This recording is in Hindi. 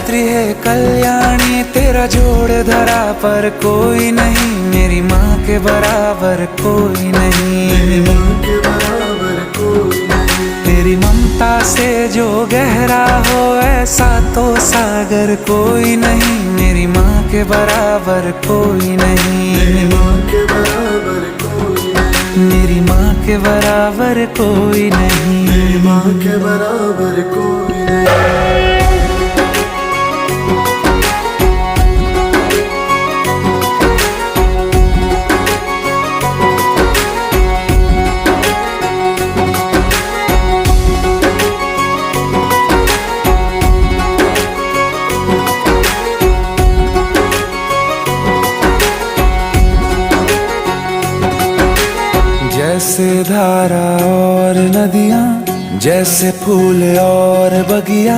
गायत्री है कल्याणी, तेरा जोड़ धरा पर कोई नहीं, मेरी माँ के बराबर कोई नहीं, मेरी माँ के बराबर कोई नहीं। तेरी ममता से जो गहरा हो ऐसा तो सागर कोई नहीं, मेरी माँ के बराबर कोई नहीं, मेरी माँ के बराबर कोई नहीं। मेरी माँ के बराबर कोई नहीं, मेरी माँ के बराबर कोई नहीं। जैसे धारा और नदियाँ, जैसे फूल और बगिया,